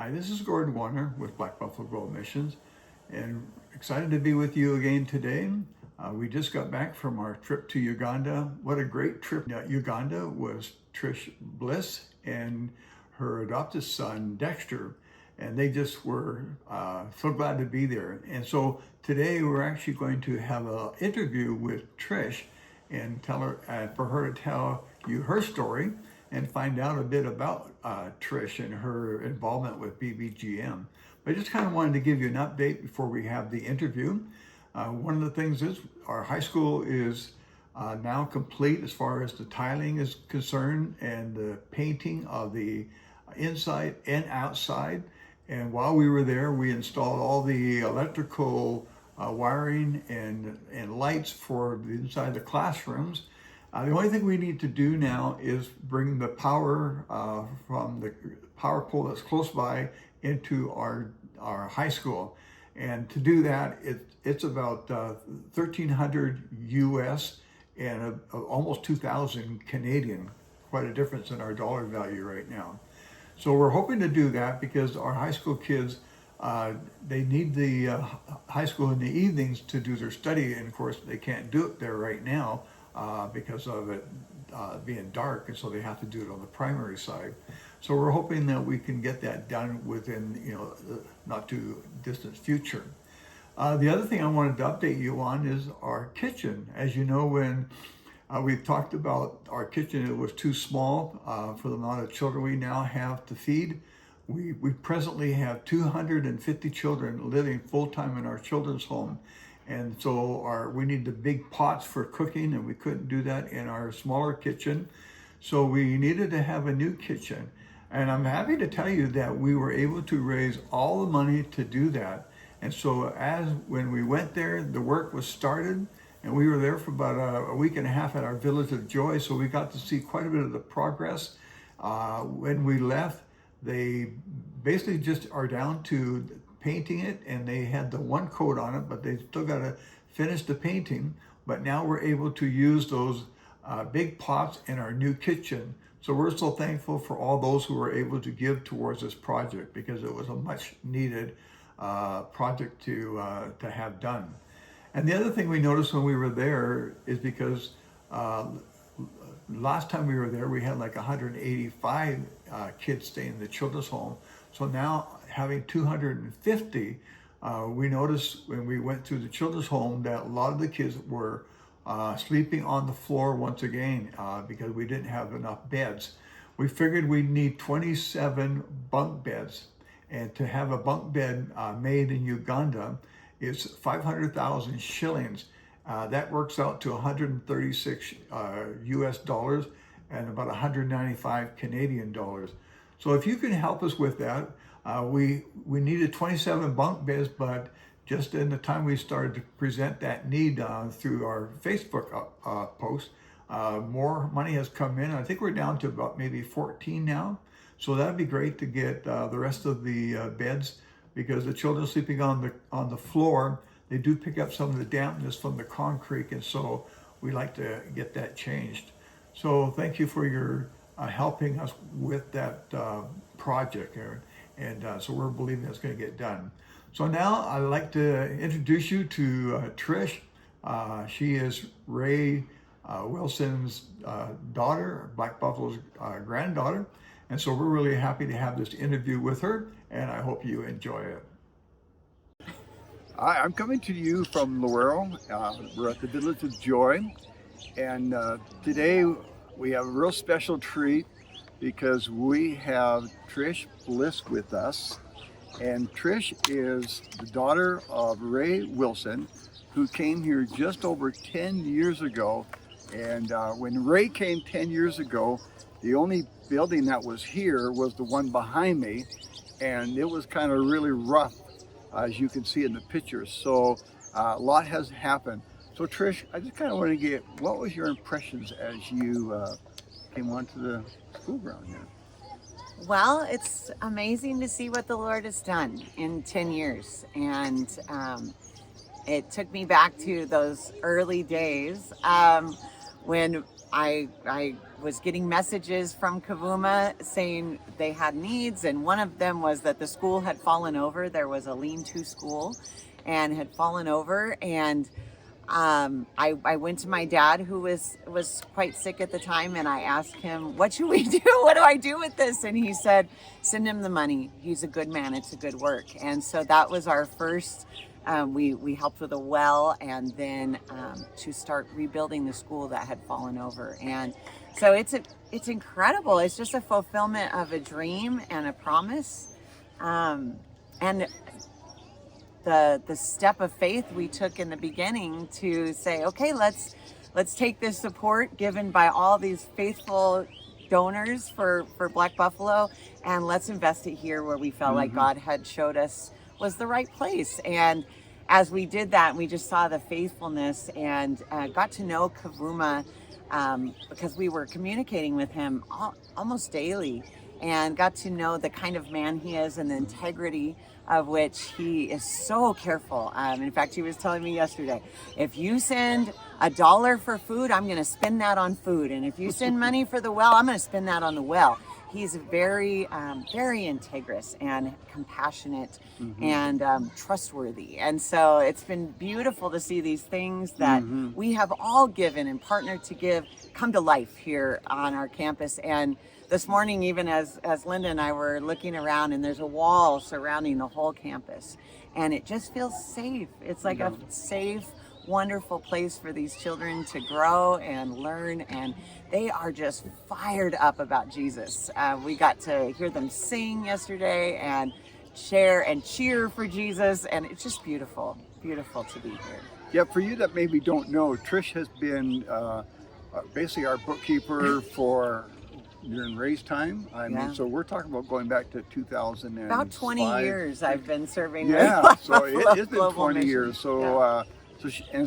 Hi, this is Gordon Warner with Black Buffalo Grove Missions, and excited to be with you again today. We just got back from our trip to Uganda. What a great trip. Uganda was Trish Bliss and her adopted son, Dexter, and they just were so glad to be there. And so today we're actually going to have an interview with Trish and tell her, for her to tell you her story and find out a bit about Trish and her involvement with BBGM. But I just kind of wanted to give you an update before we have the interview. One of the things is our high school is now complete as far as the tiling is concerned and the painting of the inside and outside. And while we were there, we installed all the electrical wiring and lights for the inside of the classrooms. The only thing we need to do now is bring the power from the power pole that's close by into our high school. And to do that, it's about 1,300 US and almost 2,000 Canadian, quite a difference in our dollar value right now. So we're hoping to do that because our high school kids, they need the high school in the evenings to do their study. And of course, they can't do it there right now because of it being dark, and so they have to do it on the primary side. So we're hoping that we can get that done within the not too distant future. The other thing I wanted to update you on is our kitchen. As you know, when we've talked about our kitchen, it was too small for the amount of children we now have to feed. We presently have 250 children living full-time in our children's home. And so we need the big pots for cooking, and we couldn't do that in our smaller kitchen. So we needed to have a new kitchen. And I'm happy to tell you that we were able to raise all the money to do that. And so when we went there, the work was started, and we were there for about a week and a half at our Village of Joy. So we got to see quite a bit of the progress. When we left, they basically just are down to painting it, and they had the one coat on it, but they still got to finish the painting. But now we're able to use those big pots in our new kitchen. So we're so thankful for all those who were able to give towards this project, because it was a much needed project to have done. And the other thing we noticed when we were there is because last time we were there, we had like 185 kids staying in the children's home. So now having 250, we noticed when we went through the children's home that a lot of the kids were sleeping on the floor once again because we didn't have enough beds. We figured we'd need 27 bunk beds. And to have a bunk bed made in Uganda is 500,000 shillings. That works out to 136 US dollars and about 195 Canadian dollars. So if you can help us with that, we needed 27 bunk beds, but just in the time we started to present that need through our Facebook post, more money has come in. I think we're down to about maybe 14 now. So that'd be great to get the rest of the beds, because the children sleeping on the floor, they do pick up some of the dampness from the concrete, and so we like to get that changed. So thank you for your helping us with that project, Aaron. And so we're believing it's going to get done. So now I'd like to introduce you to Trish. She is Ray Wilson's daughter, Black Buffalo's granddaughter. And so we're really happy to have this interview with her, and I hope you enjoy it. Hi, I'm coming to you from Laurel. We're at the Village of Joy, and today we have a real special treat because we have Trish Bliss with us. And Trish is the daughter of Ray Wilson, who came here just over 10 years ago. And when Ray came 10 years ago, the only building that was here was the one behind me, and it was kind of really rough, as you can see in the pictures. So a lot has happened. So Trish, I just kind of want to get, what was your impressions as you came onto the school ground here? Well, it's amazing to see what the Lord has done in 10 years. And it took me back to those early days when I was getting messages from Kavuma saying they had needs, and one of them was that the school had fallen over. There was a lean-to school and had fallen over, and I went to my dad, who was quite sick at the time, and I asked him, what should we do? What do I do with this? And he said, send him the money. He's a good man. It's a good work. And so that was our first. We helped with a well, and then to start rebuilding the school that had fallen over. And so it's incredible. It's just a fulfillment of a dream and a promise. And the step of faith we took in the beginning to say, okay, let's take this support given by all these faithful donors for Black Buffalo, and let's invest it here where we felt like God had showed us was the right place. And as we did that, we just saw the faithfulness and got to know Kavuma because we were communicating with him almost daily, and got to know the kind of man he is and the integrity of which he is so careful. In fact, he was telling me yesterday, if you send $1 for food, I'm going to spend that on food. And if you send money for the well, I'm going to spend that on the well. He's very, very integrous and compassionate and trustworthy. And so it's been beautiful to see these things that we have all given and partnered to give come to life here on our campus. And this morning, even as Linda and I were looking around, and there's a wall surrounding the whole campus, and it just feels safe. It's like a safe, wonderful place for these children to grow and learn, and they are just fired up about Jesus. We got to hear them sing yesterday and share and cheer for Jesus, and it's just beautiful to be here. Yeah, for you that maybe don't know, Trish has been basically our bookkeeper for during raise time. I mean, so we're talking about going back to 2005. About 20 years I've been serving. Yeah, so it's been 20 mission. years. So,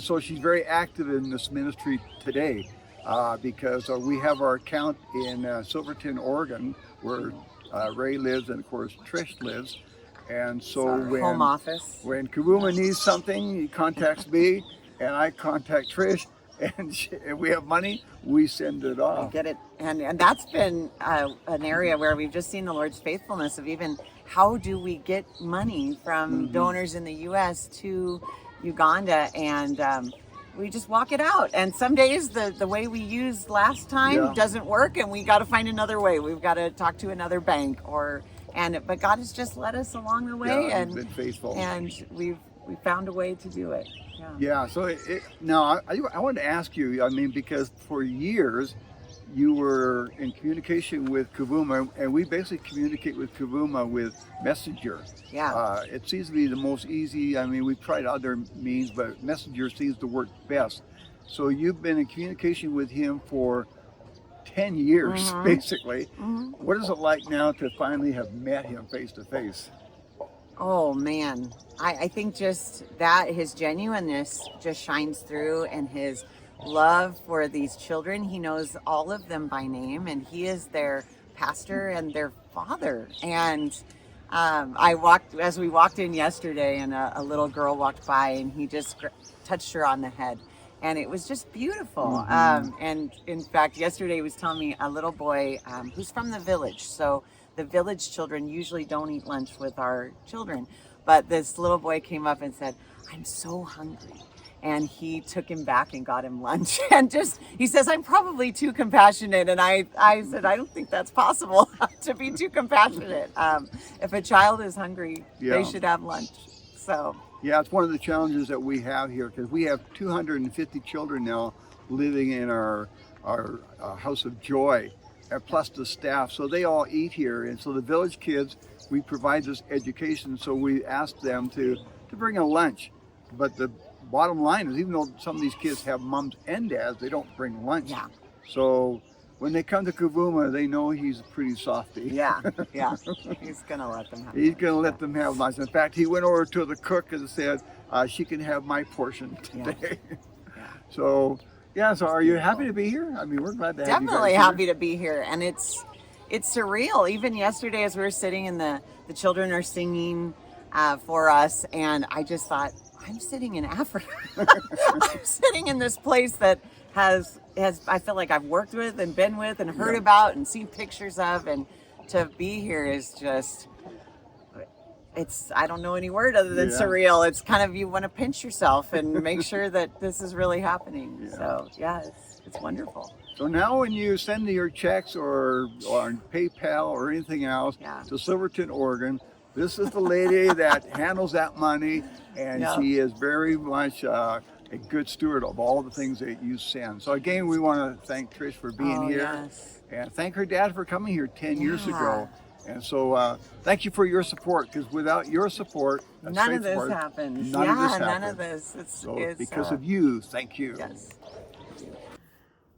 so she's very active in this ministry today because we have our account in Silverton, Oregon, where Ray lives and of course Trish lives. And so when home office, when Kavuma needs something, he contacts me, and I contact Trish. And if we have money, we send it off. Get it, and that's been an area where we've just seen the Lord's faithfulness of even how do we get money from donors in the U.S. to Uganda, and we just walk it out. And some days the way we used last time doesn't work, and we got to find another way. We've got to talk to another bank, but God has just led us along the way, and been faithful, and we found a way to do it. Yeah. So now I wanted to ask you. I mean, because for years you were in communication with Kavuma, and we basically communicate with Kavuma with Messenger. Yeah. It seems to be the most easy. I mean, we've tried other means, but Messenger seems to work best. So you've been in communication with him for 10 years, basically. What is it like now to finally have met him face to face? Oh man, I think just that his genuineness just shines through, and his love for these children. He knows all of them by name, and he is their pastor and their father. And as we walked in yesterday, and a little girl walked by, and he just touched her on the head. And it was just beautiful. And in fact, yesterday he was telling me a little boy who's from the village. So the village children usually don't eat lunch with our children. But this little boy came up and said, I'm so hungry. And he took him back and got him lunch. And he says, I'm probably too compassionate. And I said, I don't think that's possible to be too compassionate. If a child is hungry, they should have lunch. So. Yeah, it's one of the challenges that we have here, because we have 250 children now living in our House of Joy, plus the staff. So they all eat here. And so the village kids, we provide this education. So we ask them to bring a lunch. But the bottom line is, even though some of these kids have moms and dads, they don't bring lunch. Yeah. So when they come to Kavuma, they know he's a pretty softy. Yeah. He's going to let them have He's going to let them have lunch. In fact, he went over to the cook and said, she can have my portion today. Yeah. So are you happy to be here? I mean, we're glad to have you guys Definitely here. happy to be here. And it's surreal. Even yesterday as we were sitting and the children are singing for us, and I just thought, I'm sitting in Africa. I'm sitting in this place that has I feel like I've worked with and been with and heard about and seen pictures of, and to be here is just, it's, I don't know any word other than surreal. It's kind of, you want to pinch yourself and make sure that this is really happening. So yeah, it's wonderful. So now when you send your checks or on PayPal or anything else to Silverton, Oregon, this is the lady that handles that money, and she is very much a good steward of all the things that you send. So again, we want to thank Trish for being here, and thank her dad for coming here 10 years ago. And so thank you for your support, because without your support, none of this happens. None of this. It's because of you. Thank you. Yes.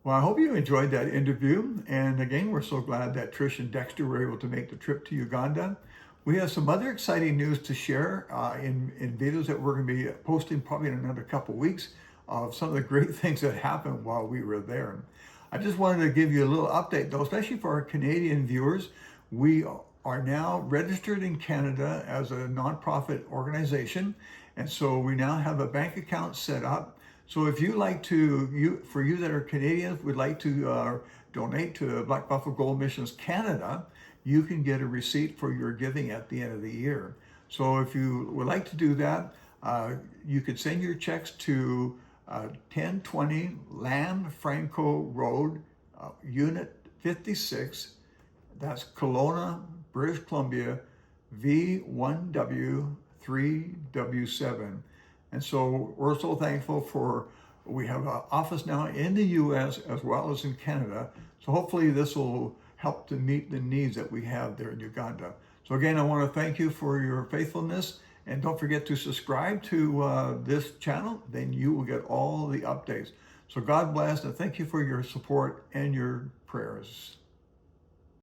Well, I hope you enjoyed that interview. And again, we're so glad that Trish and Dexter were able to make the trip to Uganda. We have some other exciting news to share in videos that we're going to be posting probably in another couple weeks of some of the great things that happened while we were there. I just wanted to give you a little update though, especially for our Canadian viewers. We are now registered in Canada as a nonprofit organization. And so we now have a bank account set up. So if you like to, for you that are Canadians, would like to donate to Black Buffalo Gold Missions Canada, you can get a receipt for your giving at the end of the year. So if you would like to do that, you could send your checks to 1020 Lamb Franco Road, Unit 56. That's Kelowna, British Columbia, V1W3W7. And so we're so thankful for, we have an office now in the US as well as in Canada. So hopefully this will help to meet the needs that we have there in Uganda. So again, I want to thank you for your faithfulness, and don't forget to subscribe to this channel, then you will get all the updates. So God bless, and thank you for your support and your prayers.